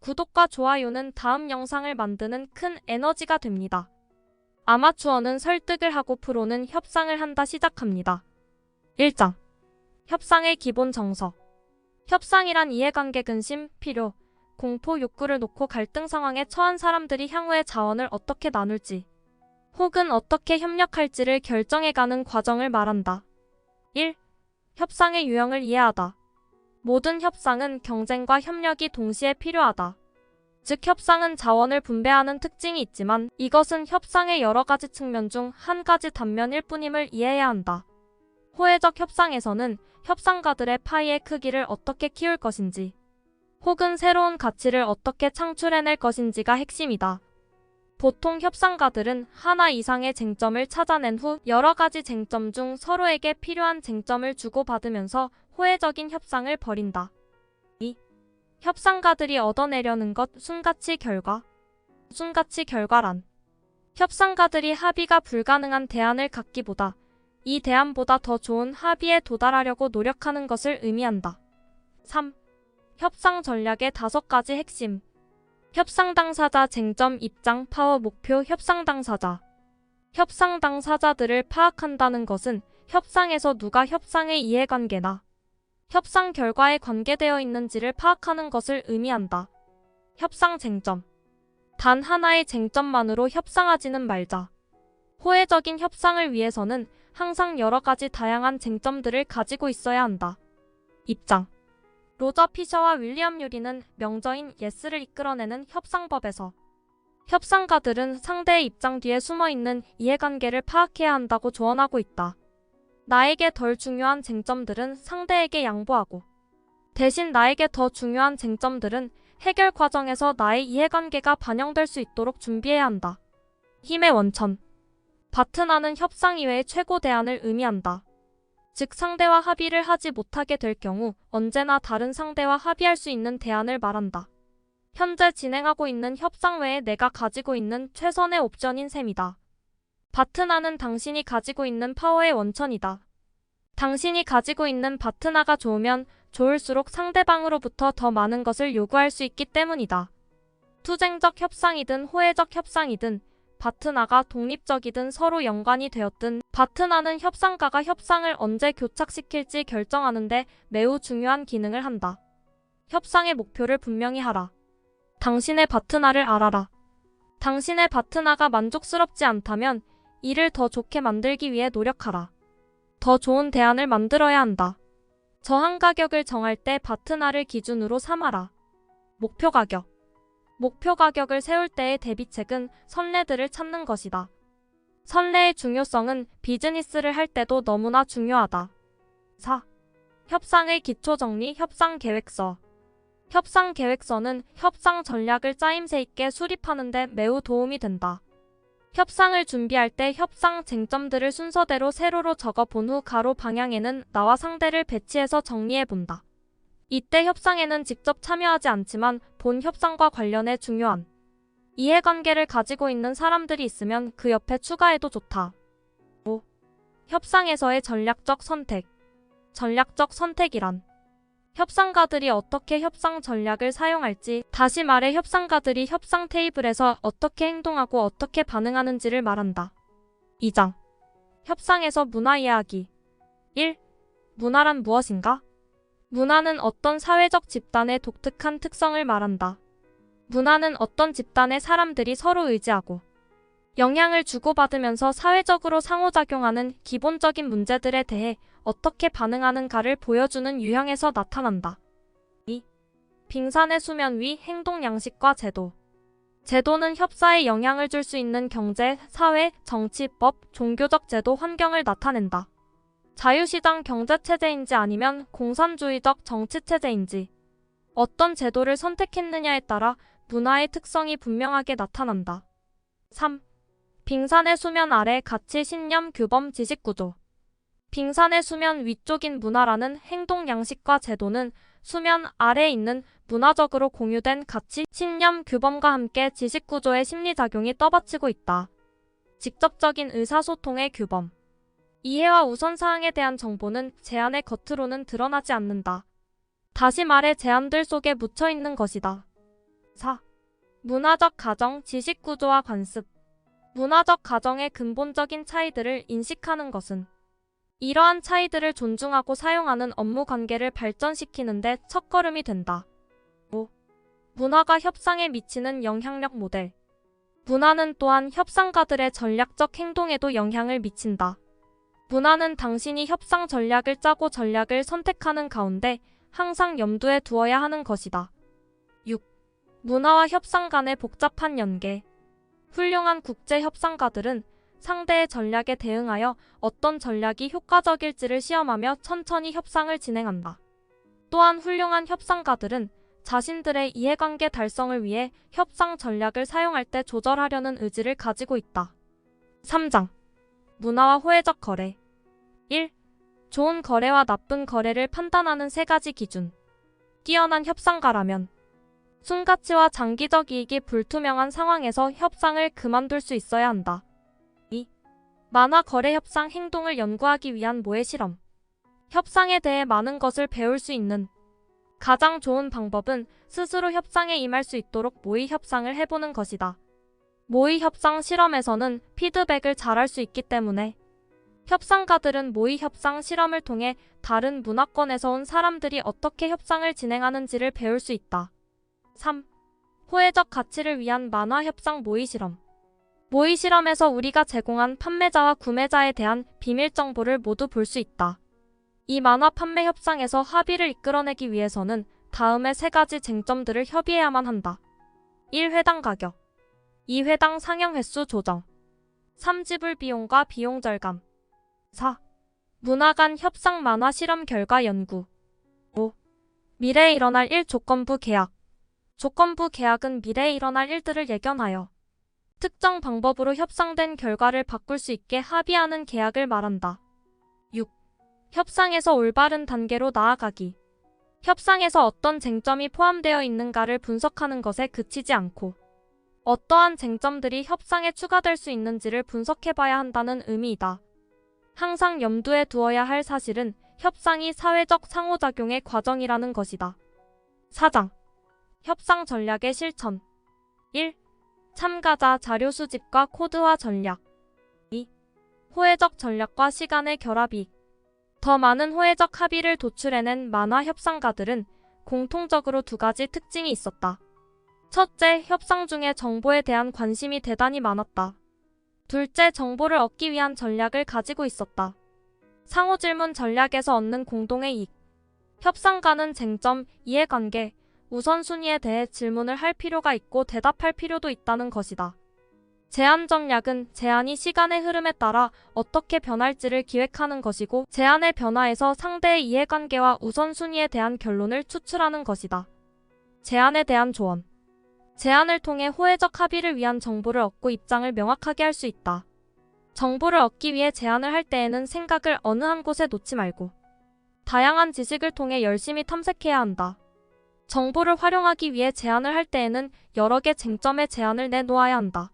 구독과 좋아요는 다음 영상을 만드는 큰 에너지가 됩니다. 아마추어는 설득을 하고 프로는 협상을 한다. 시작합니다. 1장. 협상의 기본 정석. 협상이란 이해관계, 근심, 필요, 공포, 욕구를 놓고 갈등 상황에 처한 사람들이 향후의 자원을 어떻게 나눌지 혹은 어떻게 협력할지를 결정해가는 과정을 말한다. 1. 협상의 유형을 이해하다. 모든 협상은 경쟁과 협력이 동시에 필요하다. 즉 협상은 자원을 분배하는 특징이 있지만 이것은 협상의 여러 가지 측면 중 한 가지 단면일 뿐임을 이해해야 한다. 호혜적 협상에서는 협상가들의 파이의 크기를 어떻게 키울 것인지 혹은 새로운 가치를 어떻게 창출해낼 것인지가 핵심이다. 보통 협상가들은 하나 이상의 쟁점을 찾아낸 후 여러 가지 쟁점 중 서로에게 필요한 쟁점을 주고받으면서 호혜적인 협상을 벌인다. 2. 협상가들이 얻어내려는 것, 순가치 결과. 순가치 결과란 협상가들이 합의가 불가능한 대안을 갖기보다 이 대안보다 더 좋은 합의에 도달하려고 노력하는 것을 의미한다. 3. 협상 전략의 5가지 핵심. 협상 당사자, 쟁점, 입장, 파워, 목표. 협상 당사자. 협상 당사자들을 파악한다는 것은 협상에서 누가 협상의 이해관계나 협상 결과에 관계되어 있는지를 파악하는 것을 의미한다. 협상 쟁점. 단 하나의 쟁점만으로 협상하지는 말자. 호혜적인 협상을 위해서는 항상 여러 가지 다양한 쟁점들을 가지고 있어야 한다. 입장. 로저 피셔와 윌리엄 유리는 명저인 예스를 이끌어내는 협상법에서 협상가들은 상대의 입장 뒤에 숨어있는 이해관계를 파악해야 한다고 조언하고 있다. 나에게 덜 중요한 쟁점들은 상대에게 양보하고 대신 나에게 더 중요한 쟁점들은 해결 과정에서 나의 이해관계가 반영될 수 있도록 준비해야 한다. 힘의 원천. 파트너는 협상 이외의 최고 대안을 의미한다. 즉 상대와 합의를 하지 못하게 될 경우 언제나 다른 상대와 합의할 수 있는 대안을 말한다. 현재 진행하고 있는 협상 외에 내가 가지고 있는 최선의 옵션인 셈이다. 파트너는 당신이 가지고 있는 파워의 원천이다. 당신이 가지고 있는 파트너가 좋으면 좋을수록 상대방으로부터 더 많은 것을 요구할 수 있기 때문이다. 투쟁적 협상이든 호혜적 협상이든 파트너가 독립적이든 서로 연관이 되었든 파트너는 협상가가 협상을 언제 교착시킬지 결정하는 데 매우 중요한 기능을 한다. 협상의 목표를 분명히 하라. 당신의 파트너를 알아라. 당신의 파트너가 만족스럽지 않다면 이를 더 좋게 만들기 위해 노력하라. 더 좋은 대안을 만들어야 한다. 저항 가격을 정할 때 파트너를 기준으로 삼아라. 목표 가격. 목표 가격을 세울 때의 대비책은 선례들을 찾는 것이다. 선례의 중요성은 비즈니스를 할 때도 너무나 중요하다. 4. 협상의 기초 정리. 협상 계획서. 협상 계획서는 협상 전략을 짜임새 있게 수립하는 데 매우 도움이 된다. 협상을 준비할 때 협상 쟁점들을 순서대로 세로로 적어본 후 가로 방향에는 나와 상대를 배치해서 정리해본다. 이때 협상에는 직접 참여하지 않지만 본 협상과 관련해 중요한 이해관계를 가지고 있는 사람들이 있으면 그 옆에 추가해도 좋다. 5. 협상에서의 전략적 선택. 전략적 선택이란 협상가들이 어떻게 협상 전략을 사용할지, 다시 말해 협상가들이 협상 테이블에서 어떻게 행동하고 어떻게 반응하는지를 말한다. 2장. 협상에서 문화 이야기. 1. 문화란 무엇인가? 문화는 어떤 사회적 집단의 독특한 특성을 말한다. 문화는 어떤 집단의 사람들이 서로 의지하고 영향을 주고받으면서 사회적으로 상호작용하는 기본적인 문제들에 대해 어떻게 반응하는가를 보여주는 유형에서 나타난다. 2. 빙산의 수면 위. 행동 양식과 제도. 제도는 협사에 영향을 줄 수 있는 경제, 사회, 정치, 법, 종교적 제도 환경을 나타낸다. 자유시장 경제체제인지 아니면 공산주의적 정치체제인지 어떤 제도를 선택했느냐에 따라 문화의 특성이 분명하게 나타난다. 3. 빙산의 수면 아래 가치, 신념, 규범, 지식구조. 빙산의 수면 위쪽인 문화라는 행동 양식과 제도는 수면 아래에 있는 문화적으로 공유된 가치, 신념, 규범과 함께 지식구조의 심리작용이 떠받치고 있다. 직접적인 의사소통의 규범. 이해와 우선사항에 대한 정보는 제안의 겉으로는 드러나지 않는다. 다시 말해 제안들 속에 묻혀있는 것이다. 4. 문화적 가정, 지식 구조와 관습. 문화적 가정의 근본적인 차이들을 인식하는 것은 이러한 차이들을 존중하고 사용하는 업무 관계를 발전시키는 데 첫걸음이 된다. 5. 문화가 협상에 미치는 영향력 모델. 문화는 또한 협상가들의 전략적 행동에도 영향을 미친다. 문화는 당신이 협상 전략을 짜고 전략을 선택하는 가운데 항상 염두에 두어야 하는 것이다. 6. 문화와 협상 간의 복잡한 연계. 훌륭한 국제 협상가들은 상대의 전략에 대응하여 어떤 전략이 효과적일지를 시험하며 천천히 협상을 진행한다. 또한 훌륭한 협상가들은 자신들의 이해관계 달성을 위해 협상 전략을 사용할 때 조절하려는 의지를 가지고 있다. 3장. 문화와 호혜적 거래. 1. 좋은 거래와 나쁜 거래를 판단하는 3가지 기준. 뛰어난 협상가라면 순가치와 장기적 이익이 불투명한 상황에서 협상을 그만둘 수 있어야 한다. 2. 만화 거래 협상 행동을 연구하기 위한 모의 실험. 협상에 대해 많은 것을 배울 수 있는 가장 좋은 방법은 스스로 협상에 임할 수 있도록 모의 협상을 해보는 것이다. 모의 협상 실험에서는 피드백을 잘할 수 있기 때문에 협상가들은 모의 협상 실험을 통해 다른 문화권에서 온 사람들이 어떻게 협상을 진행하는지를 배울 수 있다. 3. 호혜적 가치를 위한 만화 협상 모의 실험. 모의 실험에서 우리가 제공한 판매자와 구매자에 대한 비밀 정보를 모두 볼 수 있다. 이 만화 판매 협상에서 합의를 이끌어내기 위해서는 다음의 3가지 쟁점들을 협의해야만 한다. 1. 회당 가격. 2. 회당 상영 횟수 조정. 3. 지불 비용과 비용 절감. 4. 문화 간 협상 만화 실험 결과 연구. 5. 미래에 일어날 일 조건부 계약. 조건부 계약은 미래에 일어날 일들을 예견하여 특정 방법으로 협상된 결과를 바꿀 수 있게 합의하는 계약을 말한다. 6. 협상에서 올바른 단계로 나아가기. 협상에서 어떤 쟁점이 포함되어 있는가를 분석하는 것에 그치지 않고 어떠한 쟁점들이 협상에 추가될 수 있는지를 분석해봐야 한다는 의미이다. 항상 염두에 두어야 할 사실은 협상이 사회적 상호작용의 과정이라는 것이다. 4장. 협상 전략의 실천. 1. 참가자 자료 수집과 코드화 전략. 2. 호혜적 전략과 시간의 결합이. 더 많은 호혜적 합의를 도출해낸 만화 협상가들은 공통적으로 2가지 특징이 있었다. 첫째, 협상 중에 정보에 대한 관심이 대단히 많았다. 둘째, 정보를 얻기 위한 전략을 가지고 있었다. 상호질문 전략에서 얻는 공동의 이익. 협상가는 쟁점, 이해관계, 우선순위에 대해 질문을 할 필요가 있고 대답할 필요도 있다는 것이다. 제안 전략은 제안이 시간의 흐름에 따라 어떻게 변할지를 기획하는 것이고 제안의 변화에서 상대의 이해관계와 우선순위에 대한 결론을 추출하는 것이다. 제안에 대한 조언. 제안을 통해 호혜적 합의를 위한 정보를 얻고 입장을 명확하게 할 수 있다. 정보를 얻기 위해 제안을 할 때에는 생각을 어느 한 곳에 놓지 말고 다양한 지식을 통해 열심히 탐색해야 한다. 정보를 활용하기 위해 제안을 할 때에는 여러 개 쟁점의 제안을 내놓아야 한다.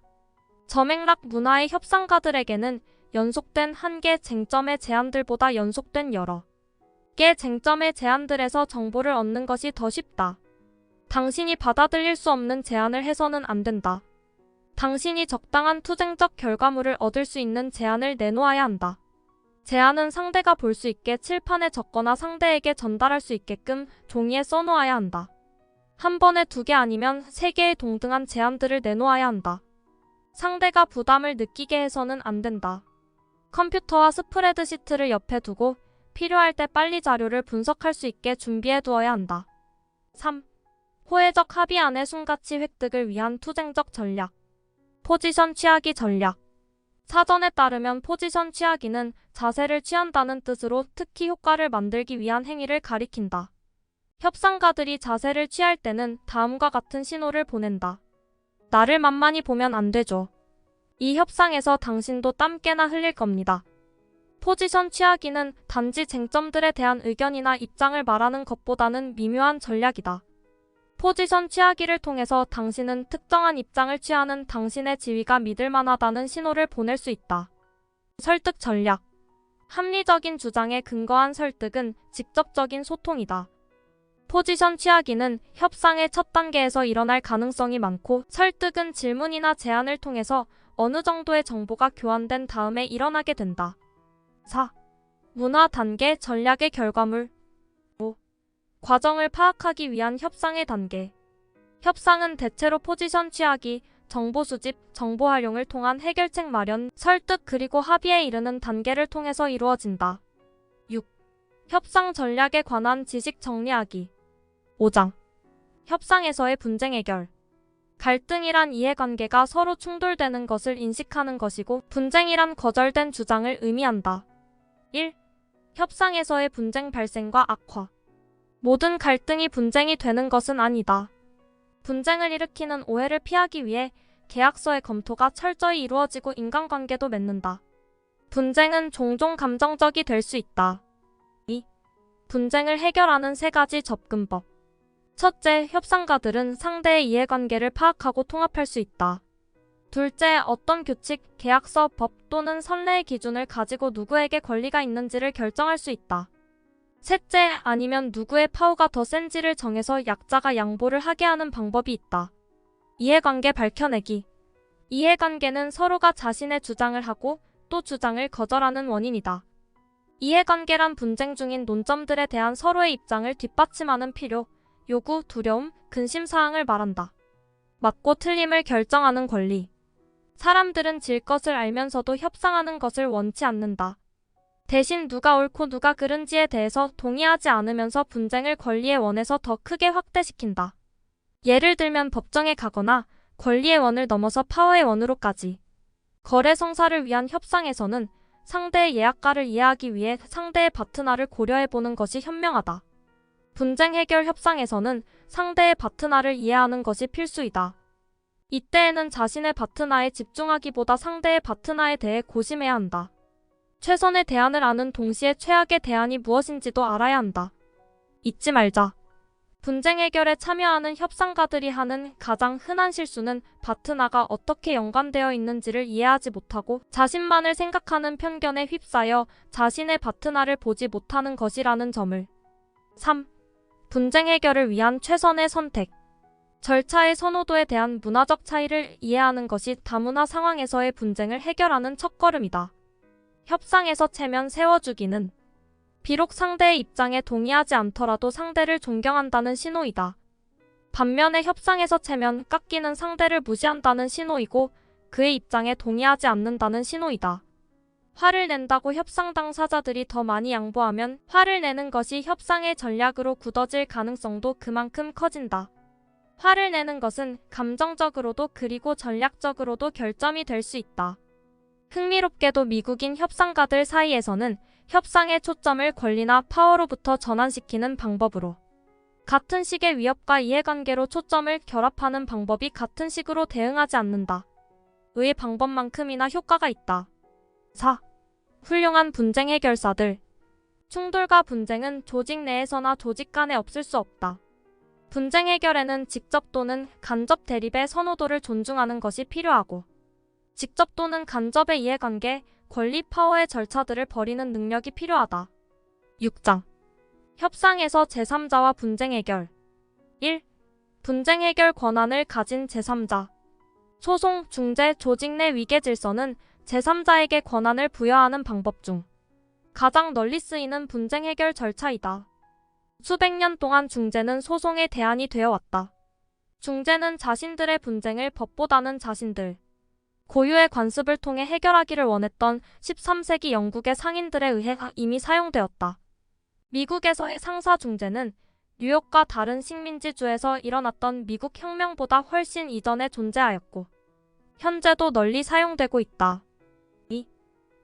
저맥락 문화의 협상가들에게는 연속된 한 개 쟁점의 제안들보다 연속된 여러 개 쟁점의 제안들에서 정보를 얻는 것이 더 쉽다. 당신이 받아들일 수 없는 제안을 해서는 안 된다. 당신이 적당한 투쟁적 결과물을 얻을 수 있는 제안을 내놓아야 한다. 제안은 상대가 볼 수 있게 칠판에 적거나 상대에게 전달할 수 있게끔 종이에 써놓아야 한다. 한 번에 2개 아니면 3개의 동등한 제안들을 내놓아야 한다. 상대가 부담을 느끼게 해서는 안 된다. 컴퓨터와 스프레드시트를 옆에 두고 필요할 때 빨리 자료를 분석할 수 있게 준비해 두어야 한다. 3. 호혜적 합의안의 순가치 획득을 위한 투쟁적 전략. 포지션 취하기 전략. 사전에 따르면 포지션 취하기는 자세를 취한다는 뜻으로 특히 효과를 만들기 위한 행위를 가리킨다. 협상가들이 자세를 취할 때는 다음과 같은 신호를 보낸다. 나를 만만히 보면 안 되죠. 이 협상에서 당신도 땀 꽤나 흘릴 겁니다. 포지션 취하기는 단지 쟁점들에 대한 의견이나 입장을 말하는 것보다는 미묘한 전략이다. 포지션 취하기를 통해서 당신은 특정한 입장을 취하는 당신의 지위가 믿을만하다는 신호를 보낼 수 있다. 설득 전략. 합리적인 주장에 근거한 설득은 직접적인 소통이다. 포지션 취하기는 협상의 첫 단계에서 일어날 가능성이 많고 설득은 질문이나 제안을 통해서 어느 정도의 정보가 교환된 다음에 일어나게 된다. 4. 문화 단계 전략의 결과물. 5. 과정을 파악하기 위한 협상의 단계. 협상은 대체로 포지션 취하기, 정보 수집, 정보 활용을 통한 해결책 마련, 설득 그리고 합의에 이르는 단계를 통해서 이루어진다. 6. 협상 전략에 관한 지식 정리하기. 5장. 협상에서의 분쟁 해결. 갈등이란 이해관계가 서로 충돌되는 것을 인식하는 것이고 분쟁이란 거절된 주장을 의미한다. 1. 협상에서의 분쟁 발생과 악화. 모든 갈등이 분쟁이 되는 것은 아니다. 분쟁을 일으키는 오해를 피하기 위해 계약서의 검토가 철저히 이루어지고 인간관계도 맺는다. 분쟁은 종종 감정적이 될 수 있다. 2. 분쟁을 해결하는 3가지 접근법. 첫째, 협상가들은 상대의 이해관계를 파악하고 통합할 수 있다. 둘째, 어떤 규칙, 계약서, 법 또는 선례의 기준을 가지고 누구에게 권리가 있는지를 결정할 수 있다. 셋째, 아니면 누구의 파워가 더 센지를 정해서 약자가 양보를 하게 하는 방법이 있다. 이해관계 밝혀내기. 이해관계는 서로가 자신의 주장을 하고 또 주장을 거절하는 원인이다. 이해관계란 분쟁 중인 논점들에 대한 서로의 입장을 뒷받침하는 필요, 요구, 두려움, 근심사항을 말한다. 맞고 틀림을 결정하는 권리. 사람들은 질 것을 알면서도 협상하는 것을 원치 않는다. 대신 누가 옳고 누가 그른지에 대해서 동의하지 않으면서 분쟁을 권리의 원에서 더 크게 확대시킨다. 예를 들면 법정에 가거나 권리의 원을 넘어서 파워의 원으로까지. 거래 성사를 위한 협상에서는 상대의 예약가를 이해하기 위해 상대의 파트너를 고려해보는 것이 현명하다. 분쟁 해결 협상에서는 상대의 파트너를 이해하는 것이 필수이다. 이때에는 자신의 파트너에 집중하기보다 상대의 파트너에 대해 고심해야 한다. 최선의 대안을 아는 동시에 최악의 대안이 무엇인지도 알아야 한다. 잊지 말자. 분쟁 해결에 참여하는 협상가들이 하는 가장 흔한 실수는 파트너가 어떻게 연관되어 있는지를 이해하지 못하고 자신만을 생각하는 편견에 휩싸여 자신의 파트너를 보지 못하는 것이라는 점을. 3. 분쟁 해결을 위한 최선의 선택. 절차의 선호도에 대한 문화적 차이를 이해하는 것이 다문화 상황에서의 분쟁을 해결하는 첫걸음이다. 협상에서 체면 세워주기는 비록 상대의 입장에 동의하지 않더라도 상대를 존경한다는 신호이다. 반면에 협상에서 체면 깎기는 상대를 무시한다는 신호이고 그의 입장에 동의하지 않는다는 신호이다. 화를 낸다고 협상 당사자들이 더 많이 양보하면 화를 내는 것이 협상의 전략으로 굳어질 가능성도 그만큼 커진다. 화를 내는 것은 감정적으로도 그리고 전략적으로도 결점이 될 수 있다. 흥미롭게도 미국인 협상가들 사이에서는 협상의 초점을 권리나 파워로부터 전환시키는 방법으로 같은 식의 위협과 이해관계로 초점을 결합하는 방법이 같은 식으로 대응하지 않는다. 의 방법만큼이나 효과가 있다. 4. 훌륭한 분쟁 해결사들. 충돌과 분쟁은 조직 내에서나 조직 간에 없을 수 없다. 분쟁 해결에는 직접 또는 간접 대립의 선호도를 존중하는 것이 필요하고 직접 또는 간접의 이해관계, 권리 파워의 절차들을 버리는 능력이 필요하다. 6장. 협상에서 제3자와 분쟁 해결. 1. 분쟁 해결 권한을 가진 제3자. 소송, 중재, 조직 내 위계 질서는 제3자에게 권한을 부여하는 방법 중 가장 널리 쓰이는 분쟁 해결 절차이다. 수백 년 동안 중재는 소송의 대안이 되어 왔다. 중재는 자신들의 분쟁을 법보다는 자신들 고유의 관습을 통해 해결하기를 원했던 13세기 영국의 상인들에 의해 이미 사용되었다. 미국에서의 상사 중재는 뉴욕과 다른 식민지주에서 일어났던 미국 혁명보다 훨씬 이전에 존재하였고 현재도 널리 사용되고 있다. 2.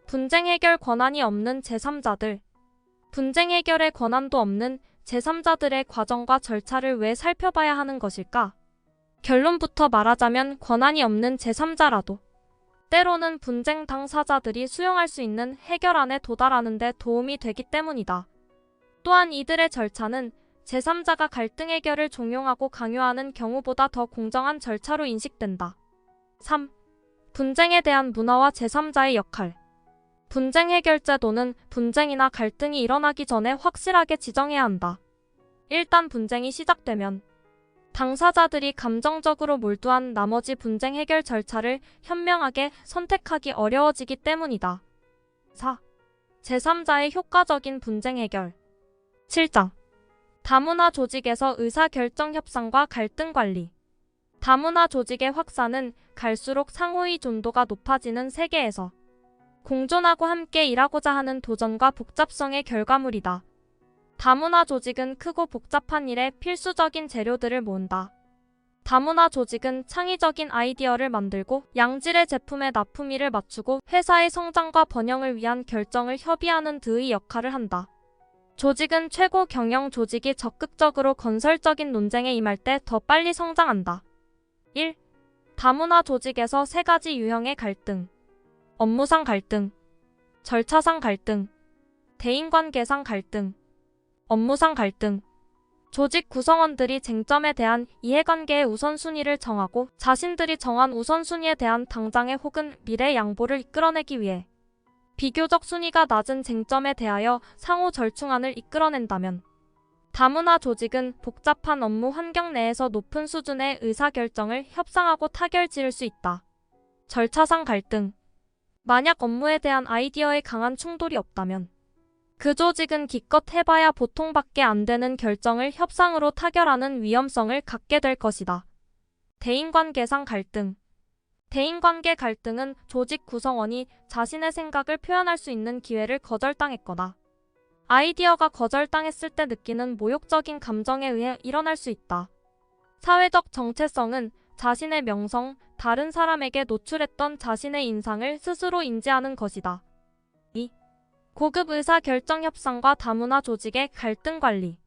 분쟁 해결 권한이 없는 제3자들. 분쟁 해결의 권한도 없는 제3자들의 과정과 절차를 왜 살펴봐야 하는 것일까? 결론부터 말하자면 권한이 없는 제3자라도 때로는 분쟁 당사자들이 수용할 수 있는 해결안에 도달하는 데 도움이 되기 때문이다. 또한 이들의 절차는 제3자가 갈등 해결을 종용하고 강요하는 경우보다 더 공정한 절차로 인식된다. 3. 분쟁에 대한 문화와 제3자의 역할. 분쟁 해결 제도는 분쟁이나 갈등이 일어나기 전에 확실하게 지정해야 한다. 일단 분쟁이 시작되면 당사자들이 감정적으로 몰두한 나머지 분쟁 해결 절차를 현명하게 선택하기 어려워지기 때문이다. 4. 제3자의 효과적인 분쟁 해결. 7장. 다문화 조직에서 의사결정 협상과 갈등 관리. 다문화 조직의 확산은 갈수록 상호의 존도가 높아지는 세계에서 공존하고 함께 일하고자 하는 도전과 복잡성의 결과물이다. 다문화 조직은 크고 복잡한 일에 필수적인 재료들을 모은다. 다문화 조직은 창의적인 아이디어를 만들고 양질의 제품의 납품일을 맞추고 회사의 성장과 번영을 위한 결정을 협의하는 드의 역할을 한다. 조직은 최고 경영 조직이 적극적으로 건설적인 논쟁에 임할 때 더 빨리 성장한다. 1. 다문화 조직에서 3가지 유형의 갈등. 업무상 갈등, 절차상 갈등, 대인관계상 갈등. 업무상 갈등. 조직 구성원들이 쟁점에 대한 이해관계의 우선순위를 정하고 자신들이 정한 우선순위에 대한 당장의 혹은 미래 양보를 이끌어내기 위해 비교적 순위가 낮은 쟁점에 대하여 상호 절충안을 이끌어낸다면 다문화 조직은 복잡한 업무 환경 내에서 높은 수준의 의사결정을 협상하고 타결 지을 수 있다. 절차상 갈등. 만약 업무에 대한 아이디어에 강한 충돌이 없다면 그 조직은 기껏 해봐야 보통밖에 안 되는 결정을 협상으로 타결하는 위험성을 갖게 될 것이다. 대인관계상 갈등. 대인관계 갈등은 조직 구성원이 자신의 생각을 표현할 수 있는 기회를 거절당했거나 아이디어가 거절당했을 때 느끼는 모욕적인 감정에 의해 일어날 수 있다. 사회적 정체성은 자신의 명성, 다른 사람에게 노출했던 자신의 인상을 스스로 인지하는 것이다. 2. 고급 의사결정 협상과 다문화 조직의 갈등 관리.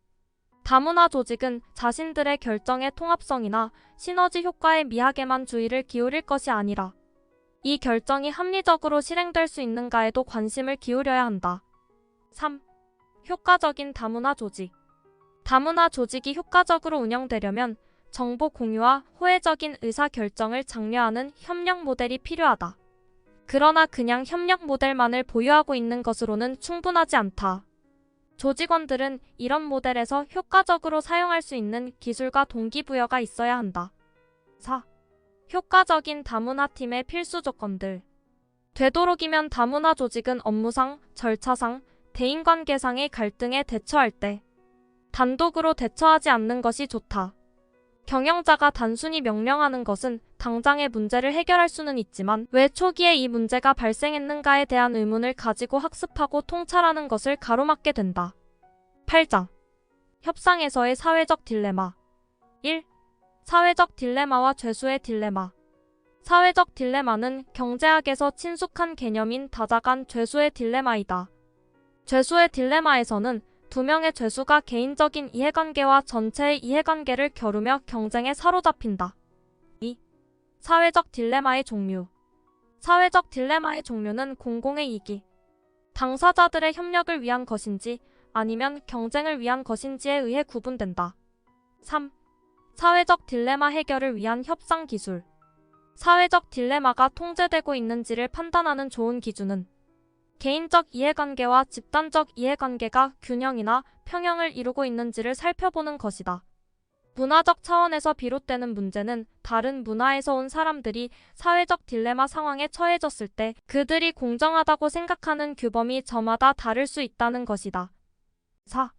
다문화 조직은 자신들의 결정의 통합성이나 시너지 효과에 미하게만 주의를 기울일 것이 아니라 이 결정이 합리적으로 실행될 수 있는가에도 관심을 기울여야 한다. 3. 효과적인 다문화 조직. 다문화 조직이 효과적으로 운영되려면 정보 공유와 호혜적인 의사결정을 장려하는 협력 모델이 필요하다. 그러나 그냥 협력 모델만을 보유하고 있는 것으로는 충분하지 않다. 조직원들은 이런 모델에서 효과적으로 사용할 수 있는 기술과 동기부여가 있어야 한다. 4. 효과적인 다문화 팀의 필수 조건들. 되도록이면 다문화 조직은 업무상, 절차상, 대인관계상의 갈등에 대처할 때 단독으로 대처하지 않는 것이 좋다. 경영자가 단순히 명령하는 것은 당장의 문제를 해결할 수는 있지만 왜 초기에 이 문제가 발생했는가에 대한 의문을 가지고 학습하고 통찰하는 것을 가로막게 된다. 8장. 협상에서의 사회적 딜레마. 1. 사회적 딜레마와 죄수의 딜레마. 사회적 딜레마는 경제학에서 친숙한 개념인 다자간 죄수의 딜레마이다. 죄수의 딜레마에서는 두 명의 죄수가 개인적인 이해관계와 전체의 이해관계를 겨루며 경쟁에 사로잡힌다. 2. 사회적 딜레마의 종류. 사회적 딜레마의 종류는 공공의 이익이 당사자들의 협력을 위한 것인지 아니면 경쟁을 위한 것인지에 의해 구분된다. 3. 사회적 딜레마 해결을 위한 협상 기술. 사회적 딜레마가 통제되고 있는지를 판단하는 좋은 기준은 개인적 이해관계와 집단적 이해관계가 균형이나 평형을 이루고 있는지를 살펴보는 것이다. 문화적 차원에서 비롯되는 문제는 다른 문화에서 온 사람들이 사회적 딜레마 상황에 처해졌을 때 그들이 공정하다고 생각하는 규범이 저마다 다를 수 있다는 것이다. 4.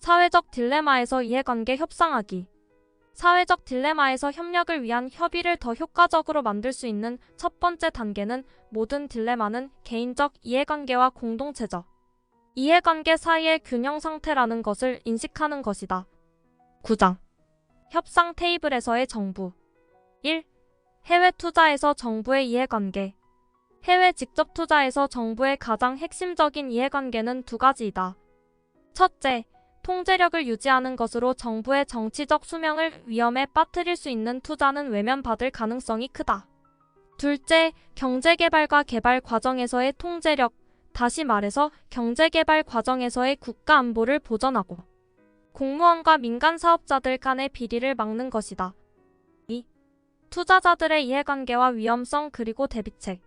사회적 딜레마에서 이해관계 협상하기. 사회적 딜레마에서 협력을 위한 협의를 더 효과적으로 만들 수 있는 첫 번째 단계는 모든 딜레마는 개인적 이해관계와 공동체적 이해관계 사이의 균형 상태라는 것을 인식하는 것이다. 9장. 협상 테이블에서의 정부. 1. 해외 투자에서 정부의 이해관계. 해외 직접 투자에서 정부의 가장 핵심적인 이해관계는 두 가지이다. 첫째, 통제력을 유지하는 것으로 정부의 정치적 수명을 위험에 빠뜨릴 수 있는 투자는 외면받을 가능성이 크다. 둘째, 경제개발과 개발 과정에서의 통제력, 다시 말해서 경제개발 과정에서의 국가 안보를 보전하고 공무원과 민간 사업자들 간의 비리를 막는 것이다. 2. 투자자들의 이해관계와 위험성 그리고 대비책.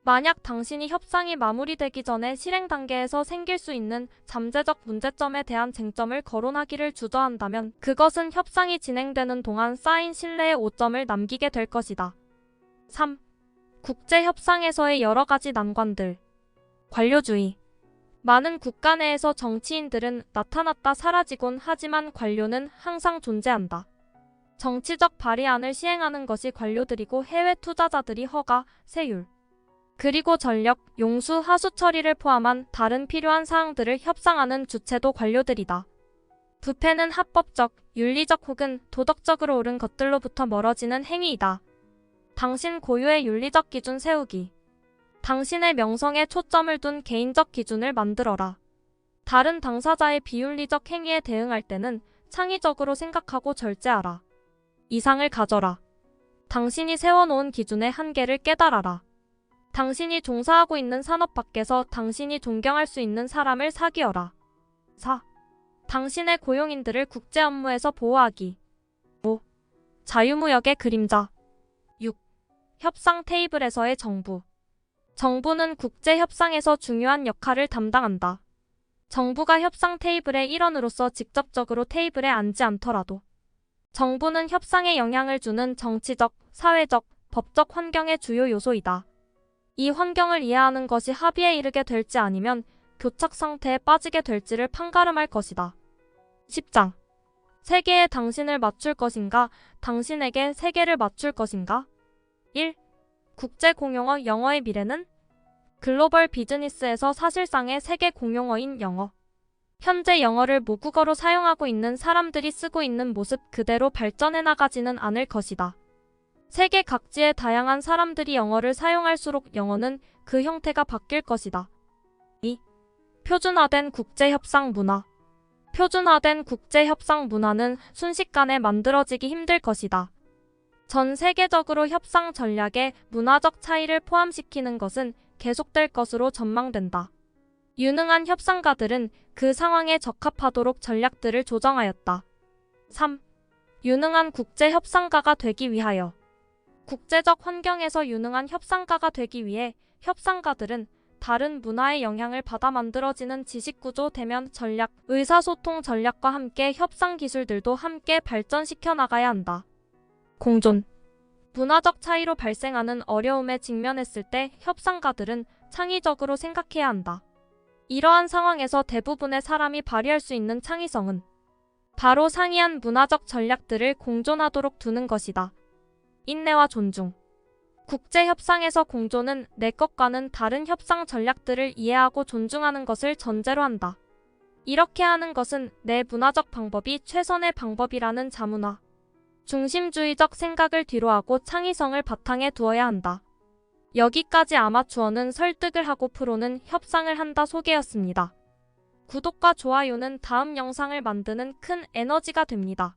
만약 당신이 협상이 마무리되기 전에 실행 단계에서 생길 수 있는 잠재적 문제점에 대한 쟁점을 거론하기를 주저한다면 그것은 협상이 진행되는 동안 쌓인 신뢰의 오점을 남기게 될 것이다. 3. 국제 협상에서의 여러 가지 난관들. 관료주의. 많은 국가 내에서 정치인들은 나타났다 사라지곤 하지만 관료는 항상 존재한다. 정치적 발의안을 시행하는 것이 관료들이고 해외 투자자들이 허가, 세율, 그리고 전력, 용수, 하수 처리를 포함한 다른 필요한 사항들을 협상하는 주체도 관료들이다. 부패는 합법적, 윤리적 혹은 도덕적으로 옳은 것들로부터 멀어지는 행위이다. 당신 고유의 윤리적 기준 세우기. 당신의 명성에 초점을 둔 개인적 기준을 만들어라. 다른 당사자의 비윤리적 행위에 대응할 때는 창의적으로 생각하고 절제하라. 이상을 가져라. 당신이 세워놓은 기준의 한계를 깨달아라. 당신이 종사하고 있는 산업 밖에서 당신이 존경할 수 있는 사람을 사귀어라. 4. 당신의 고용인들을 국제 업무에서 보호하기. 5. 자유무역의 그림자. 6. 협상 테이블에서의 정부. 정부는 국제 협상에서 중요한 역할을 담당한다. 정부가 협상 테이블의 일원으로서 직접적으로 테이블에 앉지 않더라도 정부는 협상에 영향을 주는 정치적, 사회적, 법적 환경의 주요 요소이다. 이 환경을 이해하는 것이 합의에 이르게 될지 아니면 교착 상태에 빠지게 될지를 판가름할 것이다. 10장. 세계에 당신을 맞출 것인가? 당신에게 세계를 맞출 것인가? 1. 국제 공용어 영어의 미래는? 글로벌 비즈니스에서 사실상의 세계 공용어인 영어. 현재 영어를 모국어로 사용하고 있는 사람들이 쓰고 있는 모습 그대로 발전해 나가지는 않을 것이다. 세계 각지의 다양한 사람들이 영어를 사용할수록 영어는 그 형태가 바뀔 것이다. 2. 표준화된 국제협상 문화. 표준화된 국제협상 문화는 순식간에 만들어지기 힘들 것이다. 전 세계적으로 협상 전략에 문화적 차이를 포함시키는 것은 계속될 것으로 전망된다. 유능한 협상가들은 그 상황에 적합하도록 전략들을 조정하였다. 3. 유능한 국제협상가가 되기 위하여. 국제적 환경에서 유능한 협상가가 되기 위해 협상가들은 다른 문화의 영향을 받아 만들어지는 지식구조, 대면 전략, 의사소통 전략과 함께 협상 기술들도 함께 발전시켜 나가야 한다. 공존. 문화적 차이로 발생하는 어려움에 직면했을 때 협상가들은 창의적으로 생각해야 한다. 이러한 상황에서 대부분의 사람이 발휘할 수 있는 창의성은 바로 상이한 문화적 전략들을 공존하도록 두는 것이다. 인내와 존중. 국제협상에서 공존은 내 것과는 다른 협상 전략들을 이해하고 존중하는 것을 전제로 한다. 이렇게 하는 것은 내 문화적 방법이 최선의 방법이라는 자문화, 중심주의적 생각을 뒤로하고 창의성을 바탕에 두어야 한다. 여기까지 아마추어는 설득을 하고 프로는 협상을 한다 소개였습니다. 구독과 좋아요는 다음 영상을 만드는 큰 에너지가 됩니다.